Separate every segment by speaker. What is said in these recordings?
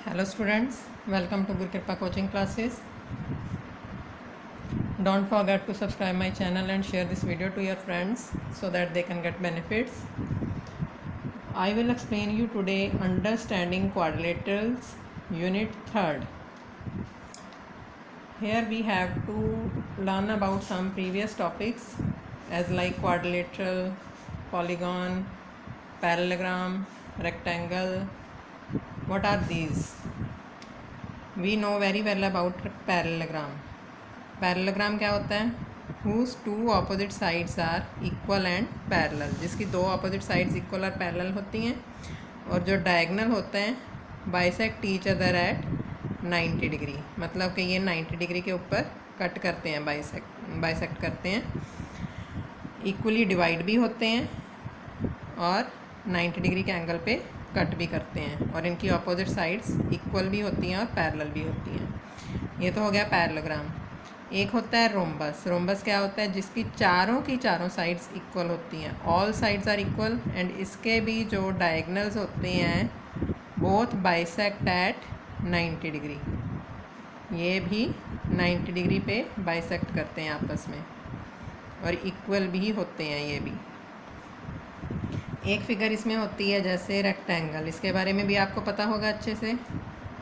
Speaker 1: Hello students, welcome to Guru Kripa coaching classes. Don't forget to subscribe my channel and share this video to your friends so that they can get benefits. I will explain you today understanding quadrilaterals unit 3rd. Here we have to learn about some previous topics as like quadrilateral, polygon, parallelogram, rectangle. What are these? We know very well about parallelogram. Parallelogram क्या होता है? whose two opposite sides are equal and parallel, जिसकी दो opposite sides equal और parallel होती हैं और जो diagonal होते हैं bisect each other at 90 degree, मतलब कि ये 90 डिग्री के ऊपर कट करते हैं, बाइसेक्ट करते हैं, इक्वली डिवाइड भी होते हैं और 90 डिग्री के एंगल पे कट भी करते हैं और इनकी ऑपोजिट साइड्स इक्वल भी होती हैं और पैरेलल भी होती हैं। ये तो हो गया पैरेललोग्राम। एक होता है रोम्बस। रोम्बस क्या होता है? जिसकी चारों की चारों साइड्स इक्वल होती हैं, all sides are equal and इसके भी जो डायगनल्स होते हैं बोथ बाइसेक्ट एट 90 डिग्री, ये भी 90 डिग्री पे बाइसेक्ट करते हैं आपस में और इक्वल भी होते हैं ये भी। एक फिगर इसमें होती है जैसे रेक्टेंगल, इसके बारे में भी आपको पता होगा अच्छे से।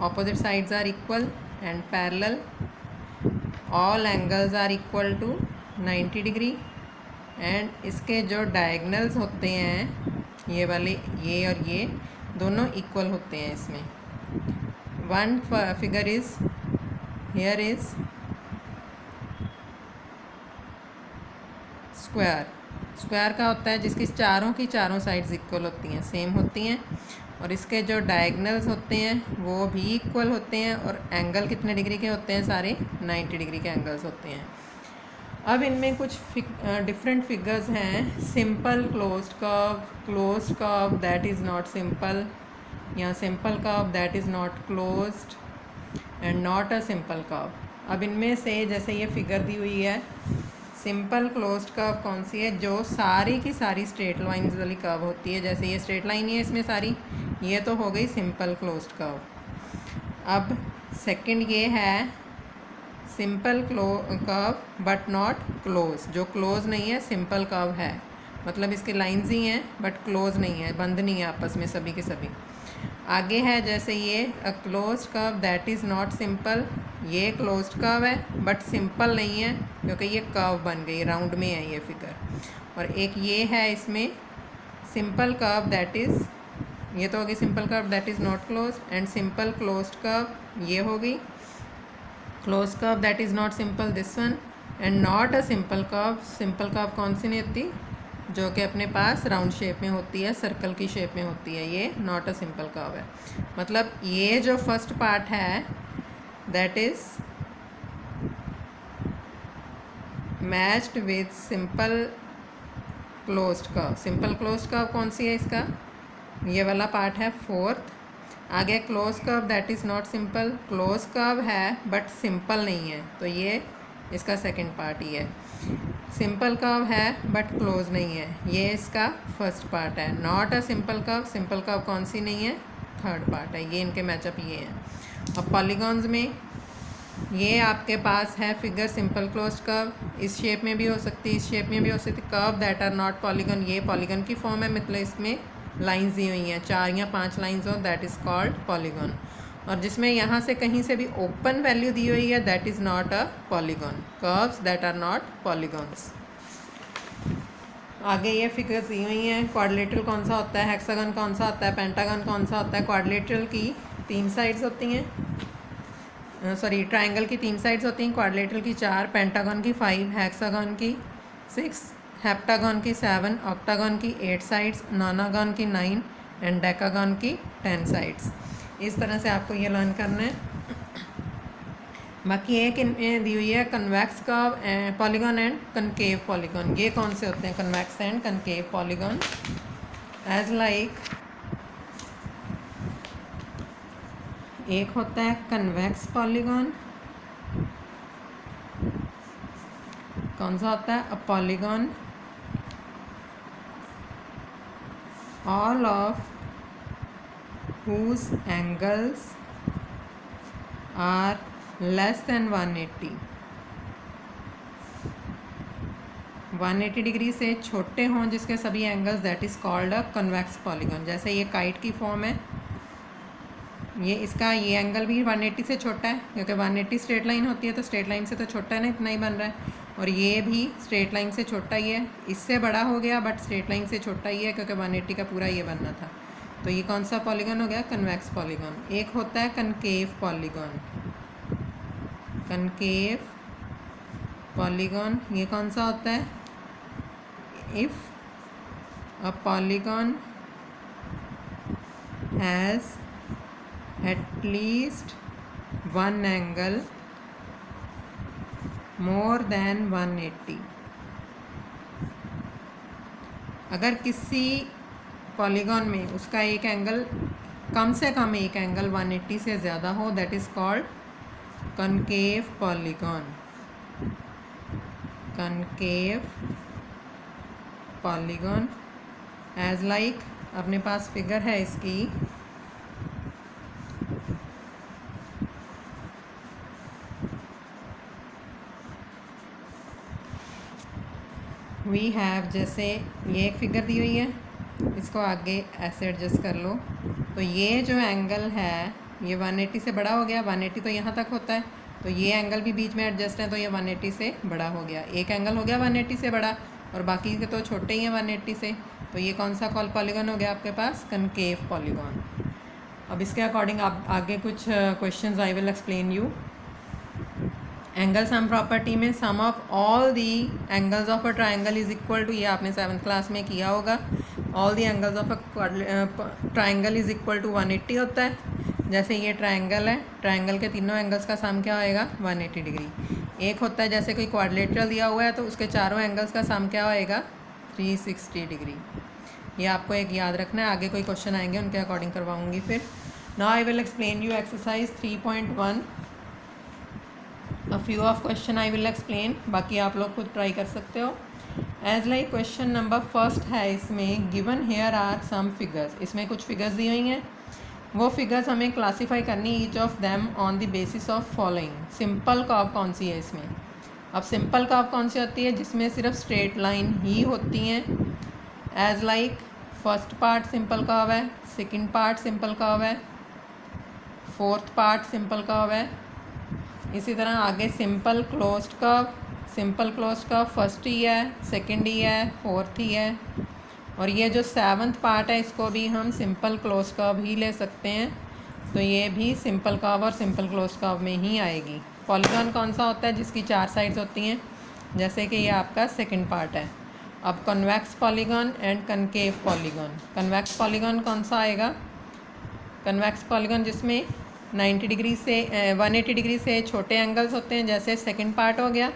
Speaker 1: Opposite sides are equal and parallel, all angles are equal to 90 degree and इसके जो डायगनल्स होते हैं ये वाले, ये और ये दोनों इक्वल होते हैं इसमें। One figure is here is square. Square का होता है जिसकी चारों की चारों साइड्स इक्वल होती हैं, सेम होती हैं और इसके जो डायगनल्स होते हैं वो भी इक्वल होते हैं और एंगल कितने डिग्री के होते हैं? सारे 90 डिग्री के एंगल्स होते हैं। अब इनमें कुछ डिफरेंट फिगर्स हैं। Simple closed curve that is not simple, या simple curve that is not closed and not a simple curve. अब इनमें से जैसे ये फिगर दी हुई है, सिंपल क्लोज्ड कर्व कौन सी है? जो सारी की सारी स्ट्रेट लाइंस वाली कर्व होती है, जैसे ये स्ट्रेट लाइन ही है इसमें सारी, ये तो हो गई सिंपल क्लोज्ड कर्व। अब सेकंड ये है simple curve but not close, जो क्लोज नहीं है, सिंपल कर्व है, मतलब इसके लाइंस ही हैं बट क्लोज नहीं है, बंद नहीं है आपस में सभी के सभी। आगे है जैसे ये a closed curve that is not simple, ये क्लोज्ड कर्व है बट सिंपल नहीं है क्योंकि ये कर्व बन गई, राउंड में है ये फिगर। और एक ये है इसमें सिंपल कर्व दैट इज़, ये तो होगी simple curve that is not close and simple closed curve ये होगी closed curve that is not simple, this one, and not a simple curve. Simple curve कौन सी नहीं होती? जो कि अपने पास राउंड शेप में होती है, सर्कल की शेप में होती है, ये नॉट अ सिंपल कर्व है। मतलब ये जो फर्स्ट पार्ट है that is matched with simple closed curve. Simple closed curve कौन सी है? इसका ये वाला पार्ट है फोर्थ। आगे close curve that is not simple, close curve है बट सिंपल नहीं है, तो ये इसका सेकंड पार्ट ही है। सिंपल कर्व है बट क्लोज नहीं है, ये इसका फर्स्ट पार्ट है। Not a simple curve, simple curve कौन सी नहीं है? थर्ड पार्ट है। ये इनके मैचअप ये हैं। और पॉलीगॉन्स में ये आपके पास है फिगर सिंपल क्लोज्ड कर्व, इस शेप में भी हो सकती है, इस शेप में भी हो सकती है। Curve that are not polygon, ये पॉलीगॉन की फॉर्म है, मतलब इसमें लाइंस दी हुई हैं, 4 या 5 लाइंस हो, दैट इज़ कॉल्ड पॉलीगॉन। और जिसमें यहाँ से कहीं से भी ओपन वैल्यू दी हुई है that is not a polygon. Curves that are not polygons. आगे ये फिगर्स दी हुई हैं। क्वाड्रिलेटरल कौन सा होता है, हेक्सागन कौन सा होता है, पेंटागन कौन सा होता है। क्वाड्रिलेटरल की 3 साइड्स होती हैं, ट्राइंगल की 3 साइड्स होती हैं, क्वाड्रिलेटरल की 4, पेंटागन की 5, हेक्सागन की 6, हेप्टागन की 7, ऑक्टागन की 8 साइड्स, नोनागन की 9 एंड डेकागन की 10 साइड्स। इस तरह से आपको ये लर्न करना है। बाकी एक इनमें दी हुई है convex curve, polygon and concave polygon. ये कौन से होते हैं? Convex and concave polygon. As like एक होता है कन्वेक्स पॉलीगॉन, कौन सा होता है? A polygon all of whose angles are less than 180, 180 degree से छोटे हों जिसके सभी angles, that is called a convex polygon. जैसे ये काइट की फॉर्म है, ये इसका ये एंगल भी 180 से छोटा है, क्योंकि 180 स्ट्रेट लाइन होती है, तो स्ट्रेट लाइन से तो छोटा है ना, इतना ही बन रहा है। और ये भी स्ट्रेट लाइन से छोटा ही है, इससे बड़ा हो गया बट स्ट्रेट लाइन से छोटा ही है, क्योंकि 180 का पूरा ये बनना था। तो ये कौन सा पॉलीगॉन हो गया? Convex polygon. एक होता है कनकेव पॉलीगॉन, कनकेव पॉलीगॉन ये कौन सा होता है? If a polygon has at least one angle more than 180, अगर किसी पॉलीगॉन में उसका एक एंगल कम से कम एक एंगल 180 से ज़्यादा हो, that is called concave polygon, concave polygon. As like अपने पास फिगर है इसकी, वी हैव, जैसे ये एक फिगर दी हुई है, इसको आगे ऐसे एडजस्ट कर लो, तो ये जो एंगल है ये 180 से बड़ा हो गया, 180 तो यहाँ तक होता है, तो ये एंगल भी बीच में एडजस्ट है, तो ये 180 से बड़ा हो गया, एक एंगल हो गया 180 से बड़ा, और बाकी के तो छोटे ही हैं 180 से। तो ये कौन सा पॉलीगॉन हो गया आपके पास? Concave polygon. अब इसके अकॉर्डिंग आप आगे कुछ questions I will explain you. Angle sum property में sum of all the angles of a triangle is equal to, ये आपने 7th क्लास में किया होगा, all the angles of a triangle is equal to 180 होता है। जैसे ये ट्राइंगल है, ट्राइंगल के तीनों एंगल्स का सम क्या होएगा? 180 डिग्री। एक होता है जैसे कोई क्वाड्रिलेटरल दिया हुआ है, तो उसके चारों एंगल्स का सम क्या होएगा? 360 डिग्री। ये आपको एक याद रखना है, आगे कोई क्वेश्चन आएंगे उनके अकॉर्डिंग करवाऊंगी फिर। Now I will explain you exercise 3.1। A few of question I will explain, बाकी आप लोग खुद ट्राई कर सकते हो। As like question number first है, इसमें given here are some figures, इसमें कुछ फिगर्स दी हुई हैं, वो फिगर्स हमें क्लासीफाई करनी each of them on the basis of following. Simple curve कौन सी है इसमें? अब सिंपल कर्व कौन सी होती है? जिसमें सिर्फ स्ट्रेट लाइन ही होती हैं। As like first part simple curve है, सेकंड पार्ट सिंपल कर्व है, फोर्थ पार्ट सिंपल कर्व है। इसी तरह आगे simple closed curve, simple closed curve first ही है, सेकंड ही है, फोर्थ ही है। और ये जो 7th पार्ट है इसको भी हम सिंपल क्लोज्ड कर्व ही ले सकते हैं, तो ये भी सिंपल कर्व और सिंपल क्लोज्ड कर्व में ही आएगी। पॉलीगॉन कौन सा होता है? जिसकी 4 साइड्स होती हैं, जैसे कि ये आपका सेकंड पार्ट है। अब convex polygon and concave polygon. Convex polygon कौन सा आएगा? कन्वेक्स पॉलीगॉन जिसमें 90 डिग्री से 180 डिग्री से छोटे एंगल्स होते हैं, जैसे सेकंड पार्ट हो गया।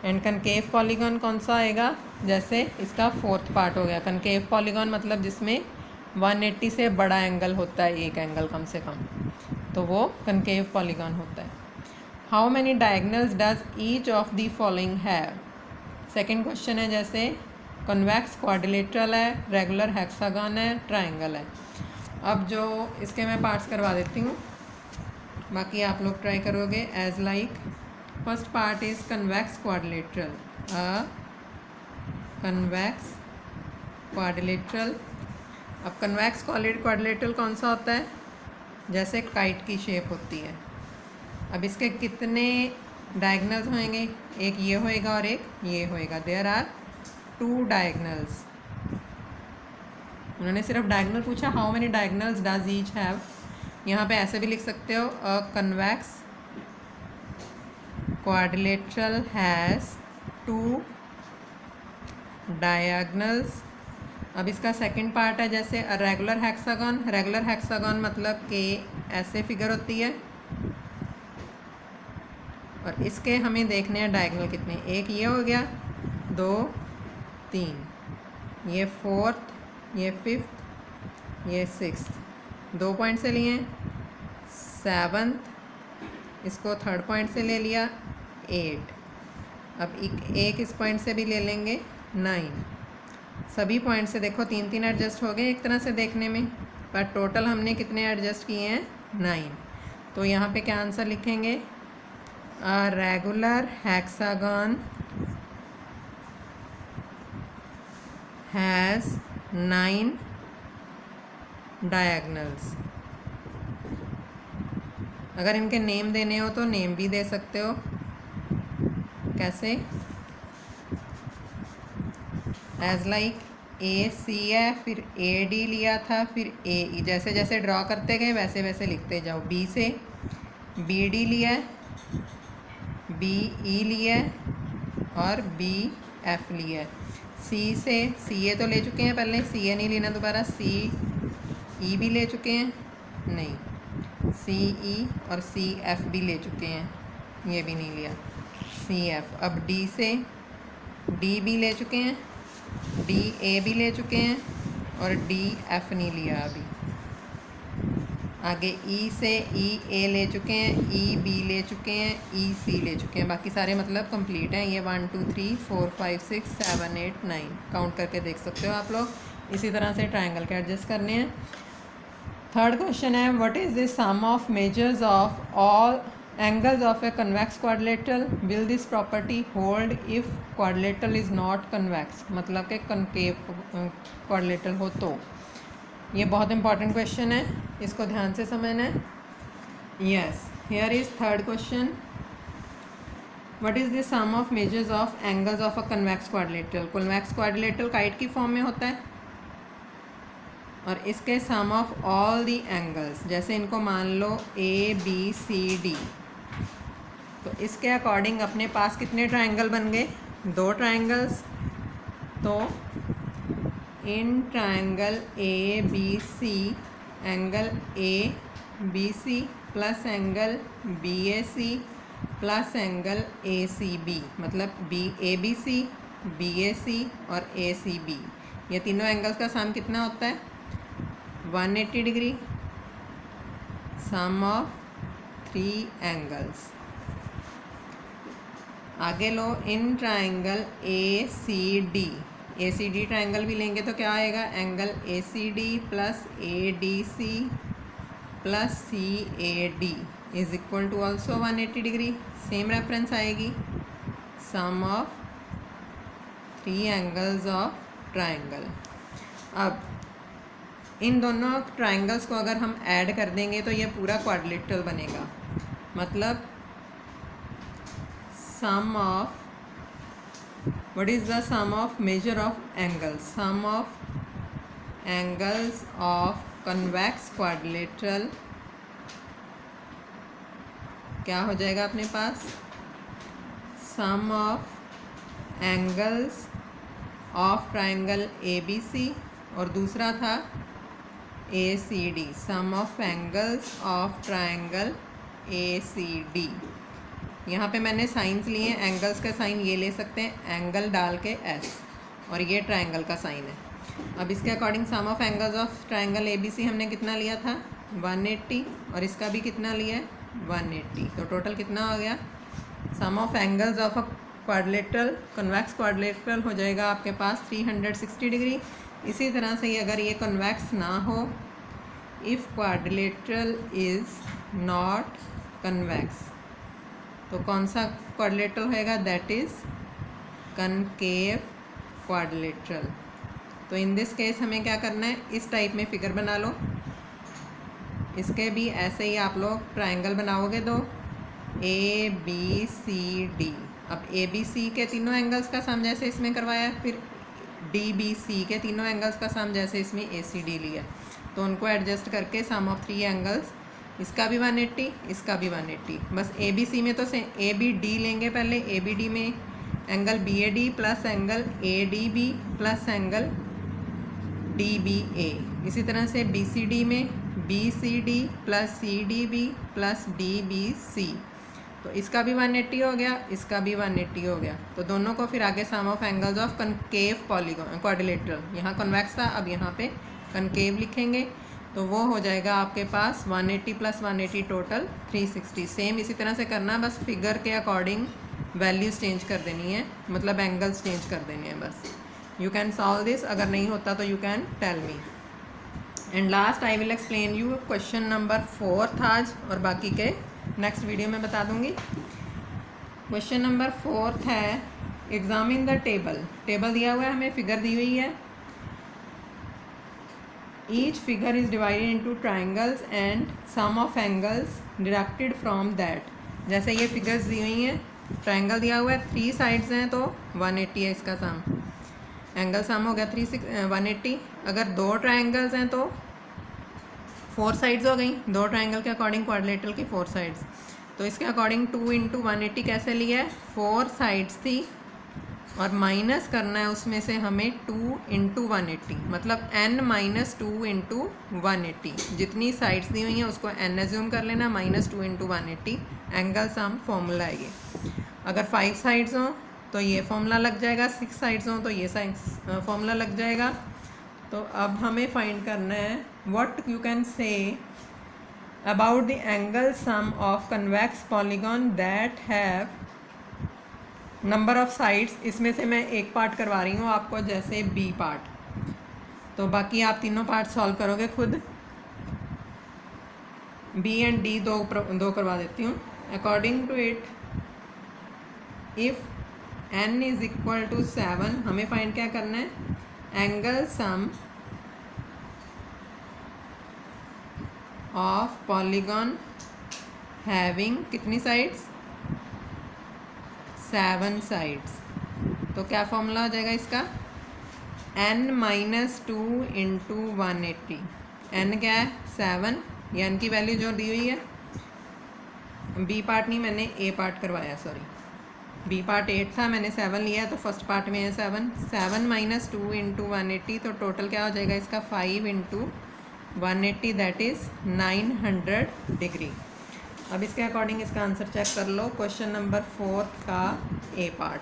Speaker 1: एंड कनकेव पॉलीगॉन कौन सा आएगा? जैसे इसका फोर्थ पार्ट हो गया। कनकेव पॉलीगॉन मतलब जिसमें 180 से बड़ा एंगल होता है, एक एंगल कम से कम, तो वो कनकेव पॉलीगॉन होता है। How many diagonals does each of the following have? Second question है, जैसे कन्वेक्स क्वाड्रिलेटरल है, रेगुलर हेक्सागन है, ट्राइंगल है। अब जो इसके मैं पार्ट्स करवा देती हूँ, बाकी आप लोग ट्राई करोगे। As like first part is convex quadrilateral, convex quadrilateral. अब कन्वेक्स क्वाड्रिलेटरल कौन सा होता है? जैसे काइट की शेप होती है। अब इसके कितने डायगनल्स होंगे? एक ये होएगा और एक ये होएगा। There are 2 diagonals. उन्होंने सिर्फ डायगनल पूछा, how many diagonals does each have. यहाँ पे ऐसे भी लिख सकते हो, a convex quadrilateral has 2 diagonals. अब इसका सेकंड पार्ट है, जैसे रेगुलर हेक्सागन। रेगुलर हेक्सागन मतलब कि ऐसे फिगर होती है, और इसके हमें देखने हैं डायगनल कितने। एक ये हो गया, 2 3, ये 4th, ये 5th, ये 6th, 2 पॉइंट से लिए। 7th, इसको 3rd पॉइंट से ले लिया, 8। अब एक इस पॉइंट से भी ले लेंगे, 9। सभी पॉइंट से देखो 3 एडजस्ट हो गए एक तरह से देखने में, पर टोटल हमने कितने एडजस्ट किए हैं? 9। तो यहाँ पे क्या आंसर लिखेंगे? A regular hexagon has 9 diagonals. अगर इनके नेम देने हो तो नेम भी दे सकते हो। कैसे? एज लाइक ए सी है, फिर ए डी लिया था, फिर ए ई, जैसे जैसे ड्रॉ करते गए वैसे वैसे लिखते जाओ। बी से बी डी लिया है, बी ई लिया है और बी एफ लिया है। सी से सी ए तो ले चुके हैं पहले, सी ए नहीं लेना दोबारा। सी ई भी ले चुके हैं, नहीं। सी ई और सी एफ भी ले चुके हैं, ये भी नहीं लिया। C F. अब डी से डी भी ले चुके हैं, डी ए भी ले चुके हैं और डी एफ नहीं लिया अभी। आगे ई से ई ए ले चुके हैं, ई बी ले चुके हैं, ई सी ले चुके हैं। बाकी सारे मतलब कंप्लीट हैं। ये 1 2 3 4 5 6 7 8 9 काउंट करके देख सकते हो आप लोग। इसी तरह से ट्रायंगल के एडजस्ट करने हैं। थर्ड क्वेश्चन है, what is the sum of measures of all angles of a convex quadrilateral? Will this property hold if quadrilateral is not convex? मतलब कि कनकेव क्वाड्रिलेटरल हो तो। ये बहुत इंपॉर्टेंट क्वेश्चन है, इसको ध्यान से समझना है। Yes, here is third question, what is the sum of measures of angles of a convex quadrilateral? Convex quadrilateral kite की फॉर्म में होता है और इसके sum of all the angles, जैसे इनको मान लो ए बी सी डी, तो इसके अकॉर्डिंग अपने पास कितने ट्रायंगल बन गए? 2 ट्रायंगल्स। तो in triangle A B C, angle A B C plus angle B A C plus angle A C B, मतलब B A B C, B A C और A C B, ये तीनों angles का सम कितना होता है? 180 degree. Some of 3 angles. आगे लो, in triangle A C D, A C D triangle भी लेंगे तो क्या आएगा? Angle A C D plus A D C plus C A D is equal to also 180 degree. Same reference आएगी। Sum of 3 angles of triangle. अब इन दोनों triangles को अगर हम ऐड कर देंगे तो ये पूरा क्वाड्रिलेटरल बनेगा। मतलब sum of, what is the sum of measure of angles? Sum of angles of convex quadrilateral क्या हो जाएगा अपने पास? sum of angles of triangle ABC और दूसरा था ACD, sum of angles of triangle ACD। यहाँ पे मैंने साइंस लिए हैं, एंगल्स का साइन ये ले सकते हैं, एंगल डाल के एस, और ये ट्रायंगल का साइन है। अब इसके according sum of angles of triangle ABC हमने कितना लिया था? 180, और इसका भी कितना लिया है? 180। तो टोटल कितना हो गया? Sum of angles of a quadrilateral, convex quadrilateral हो जाएगा आपके पास 360 डिग्री। इसी तरह से अगर ये कन्वेक्स ना हो, if quadrilateral is not convex, तो कौन सा क्वाड्रिलेटरल होएगा? That is concave quadrilateral. तो इन दिस केस हमें क्या करना है? इस टाइप में फिगर बना लो। इसके भी ऐसे ही आप लोग ट्रायंगल बनाओगे दो, ए बी सी डी। अब ए बी सी के तीनों एंगल्स का सम जैसे इसमें करवाया, फिर डी बी सी के तीनों एंगल्स का सम जैसे इसमें ए सी डी लिया, तो उनको एडजस्ट करके सम ऑफ 3 एंगल्स, इसका भी 180, इसका भी 180। बस ए बी सी में तो से ए बी डी लेंगे पहले। ए बी डी में angle B A D plus angle A D B plus angle D B A. इसी तरह से बी सी डी में B C D plus C D B plus D B C, तो इसका भी 180 हो गया, इसका भी 180 हो गया। तो दोनों को फिर आगे sum of angles of concave polygon quadrilateral, यहाँ कन्वेक्स था, अब यहाँ पे कनकेव लिखेंगे, तो वो हो जाएगा आपके पास 180 प्लस 180 टोटल 360। सेम इसी तरह से करना, बस फिगर के अकॉर्डिंग वैल्यूज़ चेंज कर देनी है, मतलब एंगल्स चेंज कर देने हैं बस। यू कैन सॉल्व दिस, अगर नहीं होता तो you can tell me. And last I will explain you question number 4 आज, और बाकी के नेक्स्ट वीडियो में बता दूंगी। क्वेश्चन नंबर 4 है एग्जामिन द टेबल। टेबल दिया हुआ है हमें, फिगर दी हुई है। Each figure is divided into triangles and sum of angles deducted from that. जैसे ये फिगर्स दी हुई हैं, ट्राइंगल दिया हुआ है, 3 साइड्स हैं तो 180 है इसका सम। एंगल सम हो गया 180। अगर 2 ट्राइंगल्स हैं तो 4 साइड्स हो गई। 2 ट्राइंगल के अकॉर्डिंग क्वाड्रिलेटरल की 4 साइड्स। तो इसके अकॉर्डिंग 2 इंटू 180 कैसे लिया है, 4 साइड्स थी और माइनस करना है उसमें से हमें 2 इंटू 180, मतलब n माइनस 2 इंटू 180। जितनी साइड्स दी हुई हैं उसको n एज्यूम कर लेना, minus 2 into 180 angle some formula है ये। अगर 5 साइड्स हों तो ये फॉर्मूला लग जाएगा, 6 साइड्स हों तो ये फॉर्मूला लग जाएगा। तो अब हमें फाइंड करना है what you can say about the angle sum of convex polygon that have number of sides. इसमें से मैं एक पार्ट करवा रही हूँ आपको, जैसे बी पार्ट, तो बाकी आप तीनों पार्ट सॉल्व करोगे खुद। बी एंड डी दो करवा देती हूँ। According to it if n is equal to 7, हमें फाइंड क्या करना है, angle sum of polygon having कितनी साइड्स, 7 साइड्स। तो क्या फॉर्मूला हो जाएगा इसका, n माइनस 2 इंटू 180। n क्या है 7, ये n की वैल्यू जो दी हुई है। बी पार्ट नहीं, मैंने ए पार्ट करवाया, सॉरी। बी पार्ट 8 था, मैंने 7 लिया है, तो फर्स्ट पार्ट में है 7 माइनस 2 इंटू 180, तो टोटल क्या हो जाएगा इसका 5 इंटू 180, दैट इज़ 900 डिग्री। अब इसके अकॉर्डिंग इसका आंसर चेक कर लो। क्वेश्चन नंबर 4 का ए पार्ट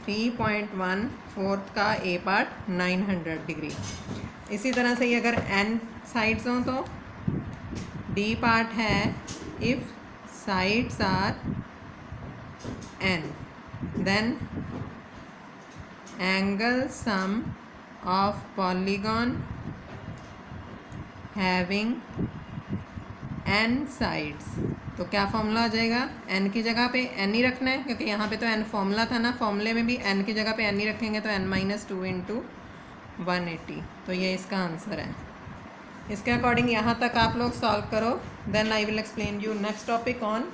Speaker 1: 3.1, 4 का ए पार्ट 900 डिग्री। इसी तरह से ये अगर n साइड्स हों तो डी पार्ट है if sides are n, then angle sum of polygon having n sides। तो क्या फॉर्मूला हो जाएगा, n की जगह पे n ही रखना है, क्योंकि यहाँ पे तो n फॉर्मूला था ना, फॉर्मूले में भी n की जगह पे n ही रखेंगे, तो n माइनस 2 इंटू 180। तो ये इसका आंसर है। इसके अकॉर्डिंग यहाँ तक आप लोग सॉल्व करो, then I will explain you next topic on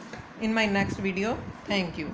Speaker 1: in my next video. Thank you.